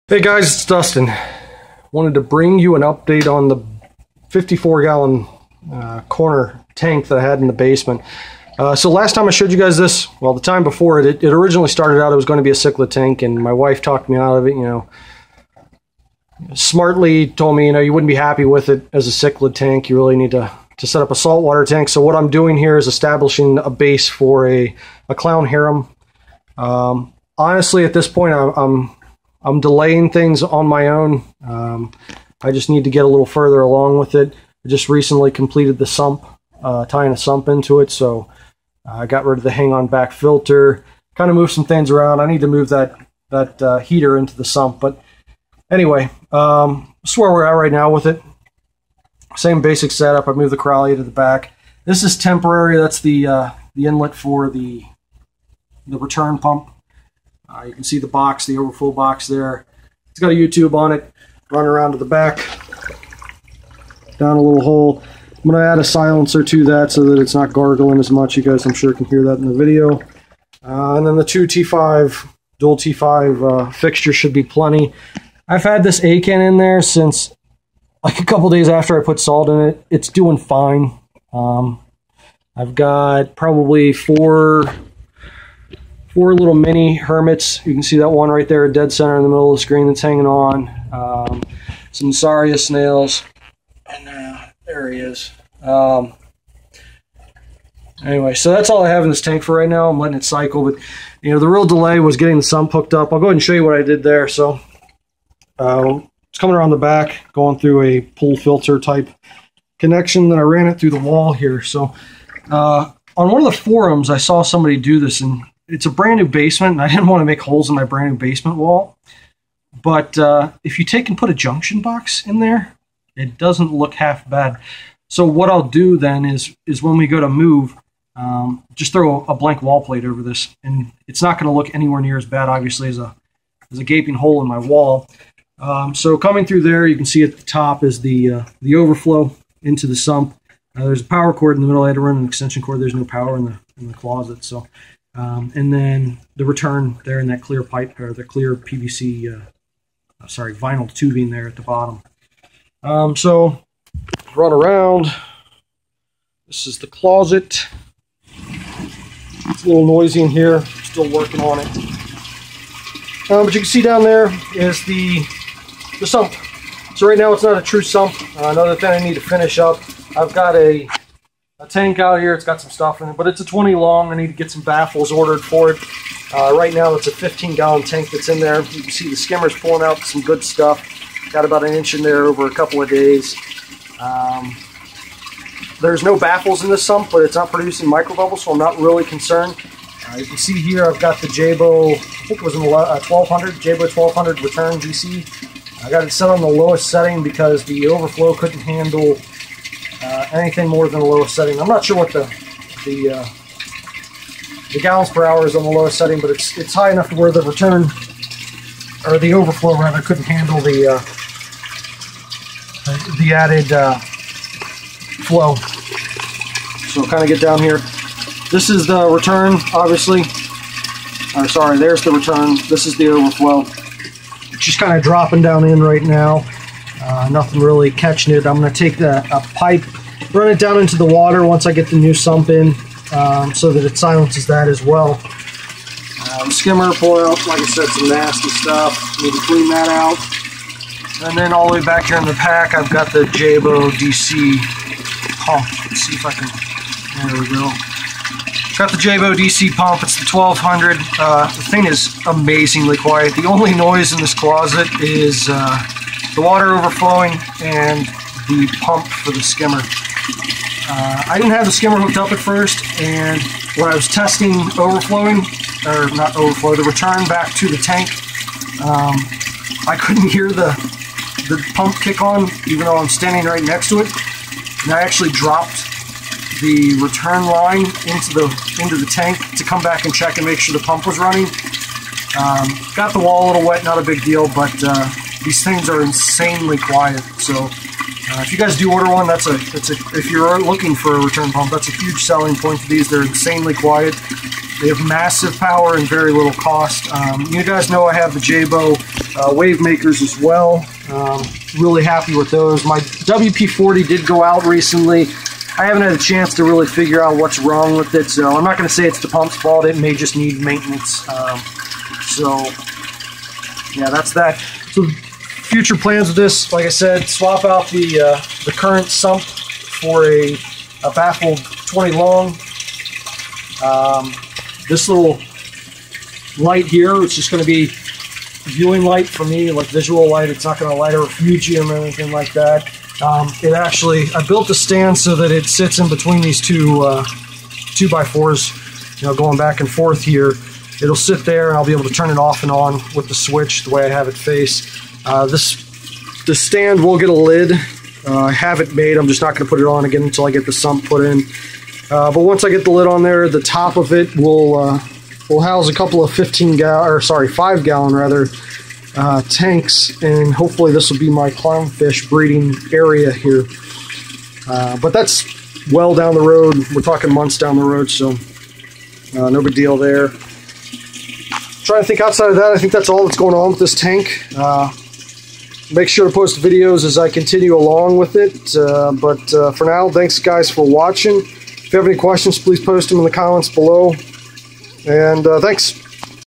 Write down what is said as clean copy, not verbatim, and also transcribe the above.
Hey guys, it's Dustin. Wanted to bring you an update on the 54-gallon corner tank that I had in the basement. So last time I showed you guys this, well, the time before it originally started out it was going to be a cichlid tank, and my wife talked me out of it, smartly told me, you wouldn't be happy with it as a cichlid tank. You really need to set up a saltwater tank. So what I'm doing here is establishing a base for a clown harem. Honestly, at this point, I'm delaying things on my own. I just need to get a little further along with it. I just recently completed the sump, tying a sump into it, so I got rid of the hang-on back filter, kind of moved some things around. I need to move that heater into the sump, but anyway, that's where we're at right now with it. Same basic setup. I moved the corrallia to the back. This is temporary. That's the inlet for the return pump. You can see the box, the overflow box there. It's got a U-tube on it. Run around to the back, down a little hole. I'm going to add a silencer to that so that it's not gargling as much. You guys, I'm sure, can hear that in the video. And then the two T5, dual T5 fixtures should be plenty. I've had this A-can in there since like a couple days after I put salt in it. It's doing fine. I've got probably four little mini hermits. You can see that one right there, dead center in the middle of the screen that's hanging on. Some Saria snails, and there he is. Anyway, so that's all I have in this tank for right now. I'm letting it cycle, but the real delay was getting the sump hooked up. I'll go ahead and show you what I did there. So it's coming around the back, going through a pull filter type connection. Then I ran it through the wall here. So on one of the forums, I saw somebody do this, and it's a brand new basement, and I didn't want to make holes in my brand new basement wall. But if you take and put a junction box in there, it doesn't look half bad. So what I'll do then is when we go to move, just throw a blank wall plate over this, and it's not going to look anywhere near as bad, obviously, as a gaping hole in my wall. So coming through there, you can see at the top is the overflow into the sump. There's a power cord in the middle. I had to run an extension cord. There's no power in the closet, so. And then the return there in that clear pipe, or the clear PVC, vinyl tubing there at the bottom. So run around. This is the closet. It's a little noisy in here. Still working on it. But you can see down there is the sump. So right now it's not a true sump. Another thing I need to finish up. I've got a tank out here. It's got some stuff in it, but it's a 20 long. I need to get some baffles ordered for it. Right now it's a 15-gallon tank that's in there. You can see the skimmer's pulling out some good stuff. Got about an inch in there over a couple of days. There's no baffles in this sump, but it's not producing microbubbles, so I'm not really concerned. You can see here I've got the Jabo, I think it was in the 1200, Jabo 1200 return DC. I got it set on the lowest setting because the overflow couldn't handle anything more than the lowest setting. I'm not sure what the gallons per hour is on the lowest setting, but it's high enough to where the return, or the overflow rather, couldn't handle the added flow. So kind of get down here. This is the return, obviously. Sorry, there's the return. This is the overflow. It's just kind of dropping down in right now. Nothing really catching it. I'm going to take a pipe, run it down into the water once I get the new sump in, so that it silences that as well. Skimmer, pull out, like I said, some nasty stuff. Need to clean that out. And then all the way back here in the pack, I've got the Jabo DC pump. Let's see if I can, there we go. Got the Jabo DC pump. It's the 1200. The thing is amazingly quiet. The only noise in this closet is the water overflowing and the pump for the skimmer. I didn't have the skimmer hooked up at first, and when I was testing overflowing, or not overflow, the return back to the tank, I couldn't hear the pump kick on, even though I'm standing right next to it. And I actually dropped the return line into the tank to come back and check and make sure the pump was running. Got the wall a little wet, not a big deal, but these things are insanely quiet. So if you guys do order one, if you're looking for a return pump, that's a huge selling point for these. They're insanely quiet. They have massive power and very little cost. You guys know I have the Jabo wave makers as well. Really happy with those. My WP-40 did go out recently. I haven't had a chance to really figure out what's wrong with it, so I'm not going to say it's the pump's fault. It may just need maintenance. So yeah, that's that. So future plans with this, like I said, swap out the current sump for a baffle 20 long. This little light here, it's just going to be viewing light for me, like visual light. It's not going to light a refugium or anything like that. It actually, I built the stand so that it sits in between these two 2x4s, you know, going back and forth here. It'll sit there and I'll be able to turn it off and on with the switch the way I have it face. The stand will get a lid. I have it made. I'm just not going to put it on again until I get the sump put in. But once I get the lid on there, the top of it will house a couple of 5 gallon rather tanks, and hopefully this will be my clownfish breeding area here. But that's well down the road. We're talking months down the road, so no big deal there. Trying to think outside of that. I think that's all that's going on with this tank. Make sure to post videos as I continue along with it. But for now, thanks guys for watching. If you have any questions, please post them in the comments below. And thanks.